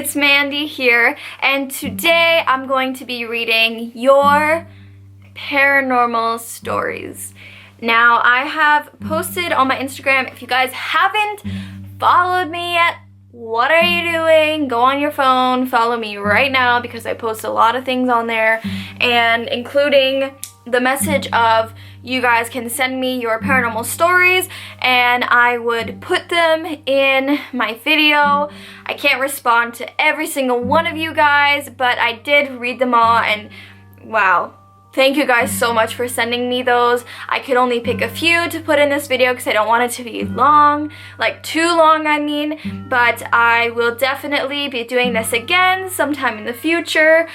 it's Mandy here, and today I'm going to be reading your paranormal stories. Now, I have posted on my Instagram. If you guys haven't followed me yet, what are you doing? Go on your phone, follow me right now, because I post a lot of things on there, and including the message of you guys can send me your paranormal stories and I would put them in my video. I can't respond to every single one of you guys, but I did read them all, and wow. Thank you guys so much for sending me those. I could only pick a few to put in this video because I don't want it to be long, like too long I mean, but I will definitely be doing this again sometime in the future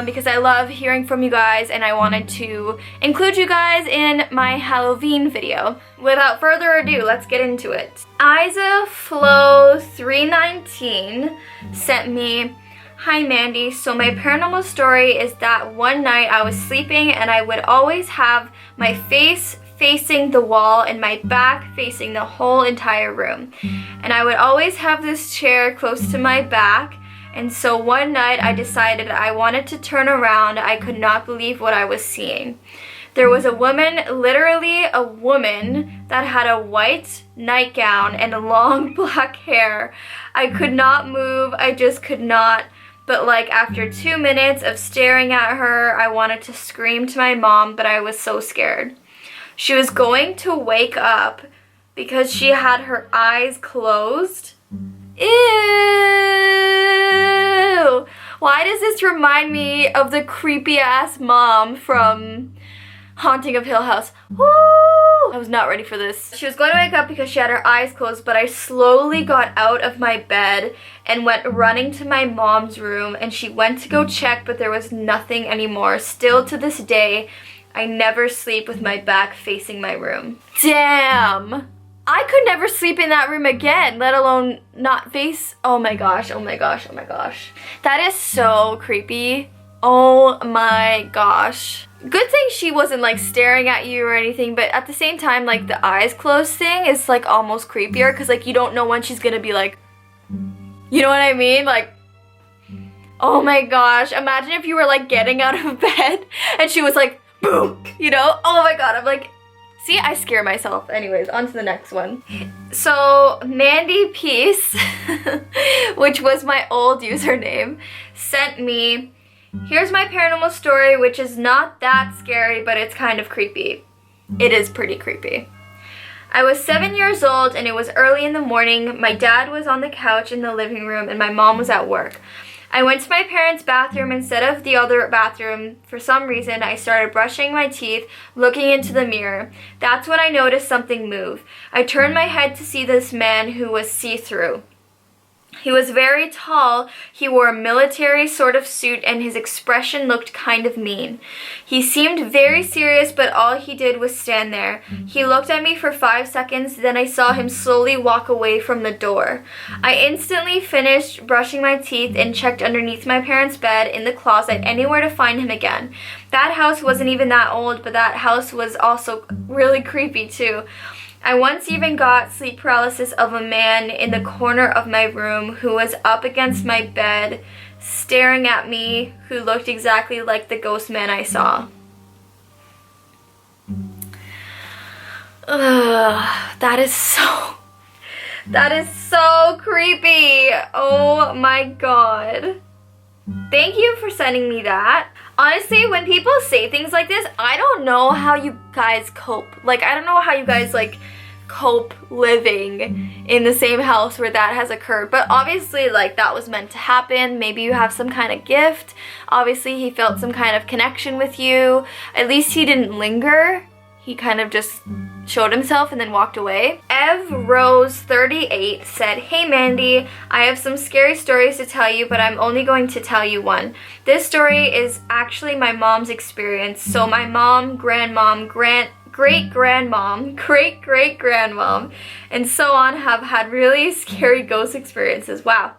because I love hearing from you guys and I wanted to include you guys in my Halloween video. Without further ado, let's get into it. Isa Flow 319 sent me, "Hi Mandy, so my paranormal story is that one night I was sleeping and I would always have my face facing the wall and my back facing the whole entire room. And I would always have this chair close to my back, and so one night I decided I wanted to turn around. I could not believe what I was seeing. There was a woman, literally a woman, that had a white nightgown and long black hair. I could not move, I just could not. But like after 2 minutes of staring at her, I wanted to scream to my mom, but I was so scared. She was going to wake up because she had her eyes closed." Ew! Why does this remind me of the creepy ass mom from Haunting of Hill House? Woo! I was not ready for this. She was going to wake up because she had her eyes closed, but I slowly got out of my bed and went running to my mom's room, and she went to go check, but there was nothing anymore. Still to this day, I never sleep with my back facing my room. Damn! I could never sleep in that room again, let alone not face. Oh my gosh, oh my gosh, oh my gosh. That is so creepy. Oh my gosh. Good thing she wasn't like staring at you or anything, but at the same time, like the eyes closed thing is like almost creepier because like you don't know when she's gonna be like, you know what I mean? Like, oh my gosh, imagine if you were like getting out of bed and she was like, boom, you know? Oh my god, I'm like, see, I scare myself. Anyways, on to the next one. So Mandy Peace, which was my old username, sent me, "Here's my paranormal story, which is not that scary, but it's kind of creepy." It is pretty creepy. "I was 7 years old and it was early in the morning. My dad was on the couch in the living room and my mom was at work. I went to my parents' bathroom instead of the other bathroom. For some reason, I started brushing my teeth, looking into the mirror. That's when I noticed something move. I turned my head to see this man who was see-through. He was very tall, he wore a military sort of suit, and his expression looked kind of mean. He seemed very serious, but all he did was stand there. He looked at me for 5 seconds, then I saw him slowly walk away from the door. I instantly finished brushing my teeth and checked underneath my parents' bed, in the closet, anywhere to find him again. That house wasn't even that old, but that house was also really creepy too. I once even got sleep paralysis of a man in the corner of my room who was up against my bed, staring at me, who looked exactly like the ghost man I saw." Ugh, that is so creepy. Oh my god. Thank you for sending me that. Honestly, when people say things like this, I don't know how you guys cope. Like, I don't know how you guys, like, cope living in the same house where that has occurred. But obviously, like, that was meant to happen. Maybe you have some kind of gift. Obviously, he felt some kind of connection with you. At least he didn't linger. He kind of just showed himself and then walked away. Ev Rose 38 said, "Hey Mandy, I have some scary stories to tell you, but I'm only going to tell you one. This story is actually my mom's experience. So my mom, grandmom, great-grandmom, great-great-grandmom, and so on have had really scary ghost experiences." Wow,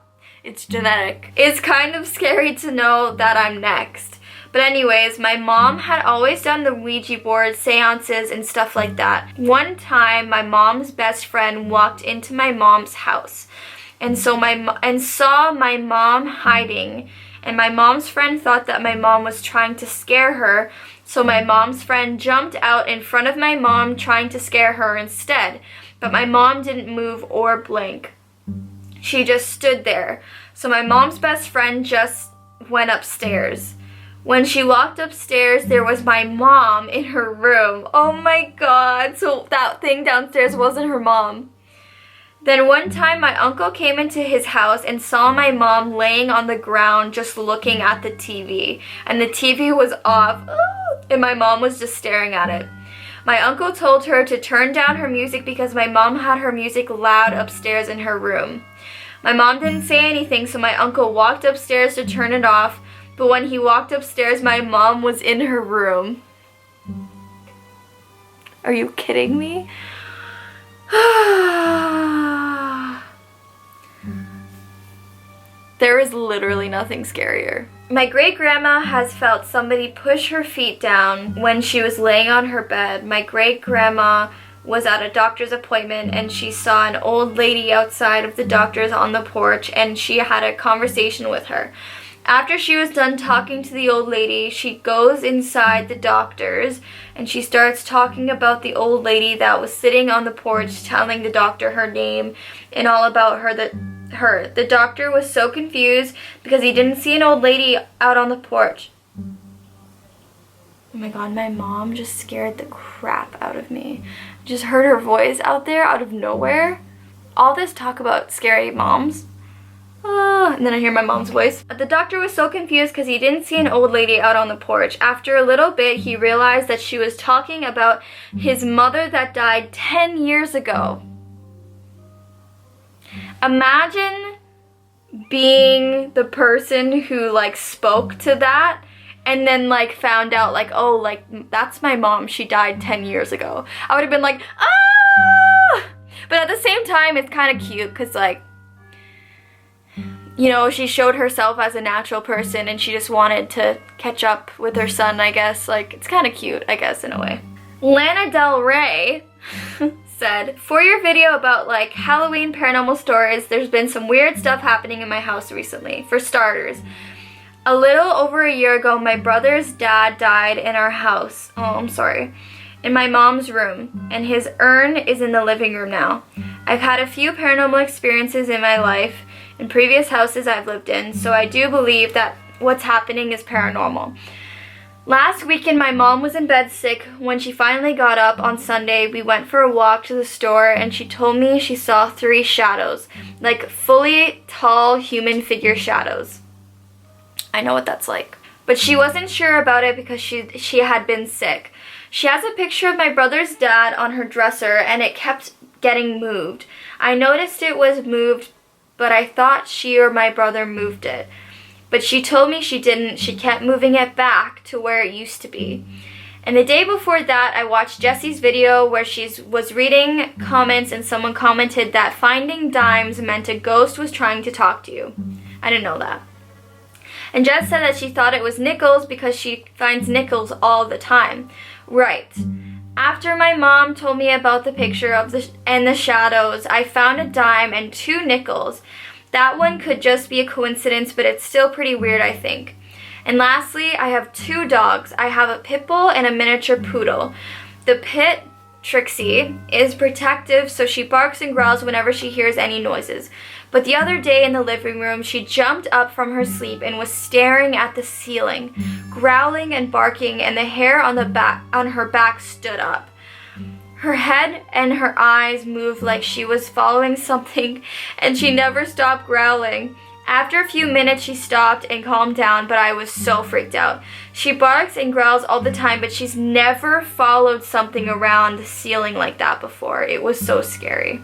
it's genetic. "It's kind of scary to know that I'm next. But anyways, my mom had always done the Ouija board, seances, and stuff like that. One time, my mom's best friend walked into my mom's house. and saw my mom hiding. And my mom's friend thought that my mom was trying to scare her, so my mom's friend jumped out in front of my mom trying to scare her instead. But my mom didn't move or blink. She just stood there. So my mom's best friend just went upstairs. When she walked upstairs, there was my mom in her room. Oh my god, so that thing downstairs wasn't her mom. Then one time my uncle came into his house and saw my mom laying on the ground just looking at the TV. And the TV was off, and my mom was just staring at it. My uncle told her to turn down her music because my mom had her music loud upstairs in her room. My mom didn't say anything, so my uncle walked upstairs to turn it off, but when he walked upstairs, my mom was in her room. Are you kidding me? There is literally nothing scarier. My great-grandma has felt somebody push her feet down when she was laying on her bed. My great-grandma was at a doctor's appointment and she saw an old lady outside of the doctor's on the porch, and she had a conversation with her. After she was done talking to the old lady, she goes inside the doctor's and she starts talking about the old lady that was sitting on the porch, telling the doctor her name and all about her. The doctor was so confused because he didn't see an old lady out on the porch. Oh my god, my mom just scared the crap out of me. Just heard her voice out there out of nowhere. All this talk about scary moms. And then I hear my mom's voice. The doctor was so confused because he didn't see an old lady out on the porch. After a little bit, he realized that she was talking about his mother that died 10 years ago. Imagine being the person who like spoke to that and then like found out like, oh, like that's my mom, she died 10 years ago. I would have been like, ah! But at the same time, it's kind of cute because like, you know, she showed herself as a natural person and she just wanted to catch up with her son, I guess. Like, it's kind of cute, I guess, in a way. Lana Del Rey said, for your video about like Halloween paranormal stories, there's been some weird stuff happening in my house recently. For starters, a little over a year ago, my brother's dad died in our house. Oh, I'm sorry. In my mom's room, and his urn is in the living room now. I've had a few paranormal experiences in my life in previous houses I've lived in, so I do believe that what's happening is paranormal. Last weekend, my mom was in bed sick. When she finally got up on Sunday, we went for a walk to the store, and she told me she saw 3 shadows, like fully tall human figure shadows. I know what that's like. But she wasn't sure about it because she had been sick. She has a picture of my brother's dad on her dresser, and it kept getting moved. I noticed it was moved, but I thought she or my brother moved it. But she told me she didn't. She kept moving it back to where it used to be. And the day before that, I watched Jessie's video where she was reading comments and someone commented that finding dimes meant a ghost was trying to talk to you. I didn't know that. And Jess said that she thought it was nickels because she finds nickels all the time. Right. After my mom told me about the picture of the shadows, I found a dime and 2 nickels. That one could just be a coincidence, but it's still pretty weird, I think. And lastly, I have 2 dogs. I have a pit bull and a miniature poodle. The pit, Trixie, is protective, so she barks and growls whenever she hears any noises. But the other day in the living room, she jumped up from her sleep and was staring at the ceiling, growling and barking, and the hair on her back stood up. Her head and her eyes moved like she was following something, and she never stopped growling. After a few minutes, she stopped and calmed down, but I was so freaked out. She barks and growls all the time, but she's never followed something around the ceiling like that before. It was so scary.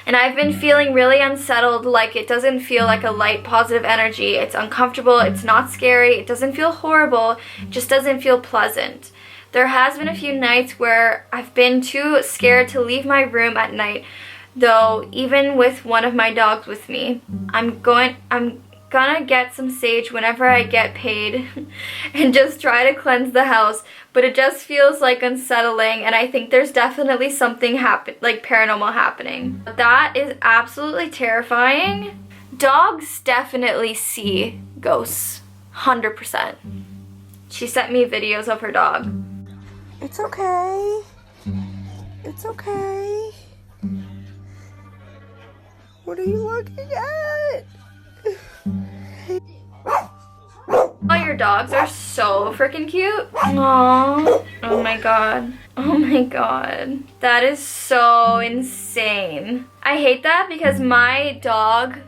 And I've been feeling really unsettled, like it doesn't feel like a light, positive energy. It's uncomfortable, it's not scary, it doesn't feel horrible, it just doesn't feel pleasant. There has been a few nights where I've been too scared to leave my room at night, though even with one of my dogs with me. I'm gonna get some sage whenever I get paid and just try to cleanse the house, but it just feels like unsettling, and I think there's definitely something like paranormal happening. That is absolutely terrifying. Dogs definitely see ghosts, 100%. She sent me videos of her dog. It's okay. It's okay. What are you looking at? Oh, your dogs are so freaking cute. Aww. Oh my god. Oh my god. That is so insane. I hate that because my dog,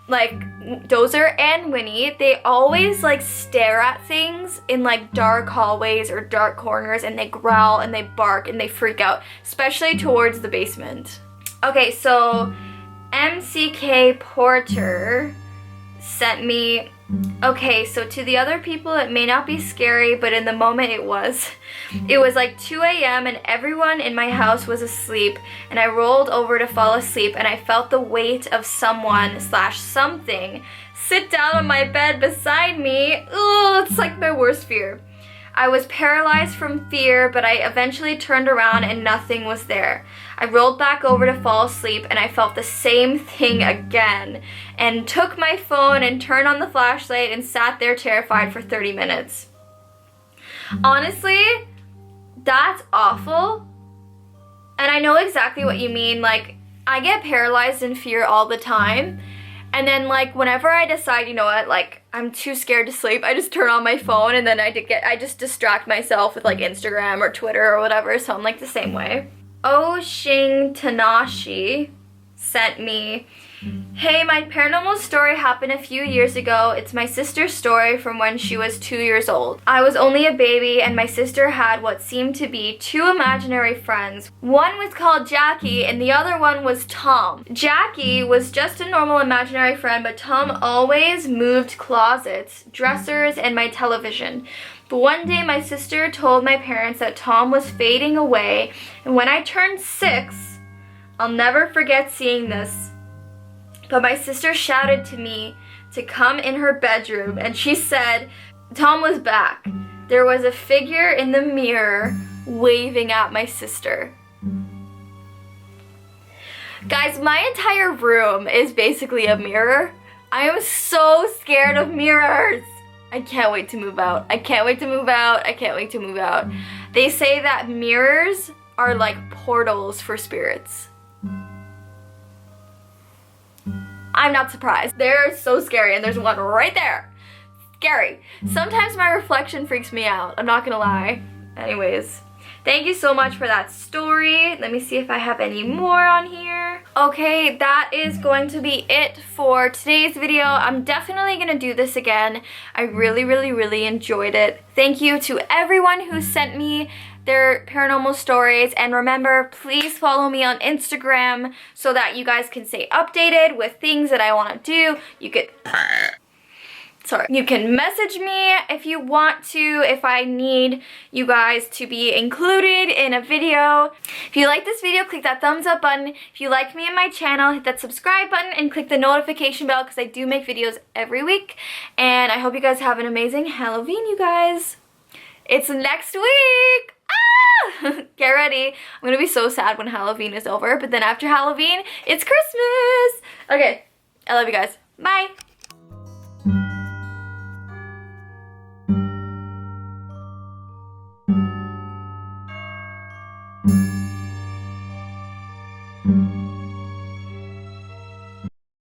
like Dozer and Winnie, they always like stare at things in like dark hallways or dark corners, and they growl and they bark and they freak out, especially towards the basement. Okay, so MCK Porter sent me, okay, so to the other people it may not be scary, but in the moment it was. It was like 2 a.m. and everyone in my house was asleep, and I rolled over to fall asleep, and I felt the weight of someone / something sit down on my bed beside me. Ugh, it's like my worst fear. I was paralyzed from fear, but I eventually turned around and nothing was there. I rolled back over to fall asleep, and I felt the same thing again, and took my phone and turned on the flashlight and sat there terrified for 30 minutes. Honestly, that's awful. And I know exactly what you mean. Like, I get paralyzed in fear all the time. And then like whenever I decide, you know what, like I'm too scared to sleep, I just turn on my phone, and then I just distract myself with like Instagram or Twitter or whatever. So I'm like the same way. Oh Shing Tanashi sent me, hey, my paranormal story happened a few years ago. It's my sister's story from when she was 2 years old. I was only a baby, and my sister had what seemed to be 2 imaginary friends. One was called Jackie and the other one was Tom. Jackie was just a normal imaginary friend, but Tom always moved closets, dressers, and my television. But one day my sister told my parents that Tom was fading away, and when I turned 6, I'll never forget seeing this. But my sister shouted to me to come in her bedroom, and she said Tom was back. There was a figure in the mirror waving at my sister. Guys, my entire room is basically a mirror. I am so scared of mirrors. I can't wait to move out. I can't wait to move out. I can't wait to move out. They say that mirrors are like portals for spirits. I'm not surprised. They're so scary, and there's one right there. Scary. Sometimes my reflection freaks me out. I'm not gonna lie. Anyways, thank you so much for that story. Let me see if I have any more on here. Okay, that is going to be it for today's video. I'm definitely gonna do this again. I really enjoyed it. Thank you to everyone who sent me their paranormal stories, and remember, please follow me on Instagram so that you guys can stay updated with things that I want to do. You can message me if you want to, if I need you guys to be included in a video. If you like this video, click that thumbs up button. If you like me and my channel, hit that subscribe button and click the notification bell, because I do make videos every week. And I hope you guys have an amazing Halloween, you guys. It's next week. Get ready. I'm gonna be so sad when Halloween is over, but then after Halloween, it's Christmas. Okay, I love you guys. Bye.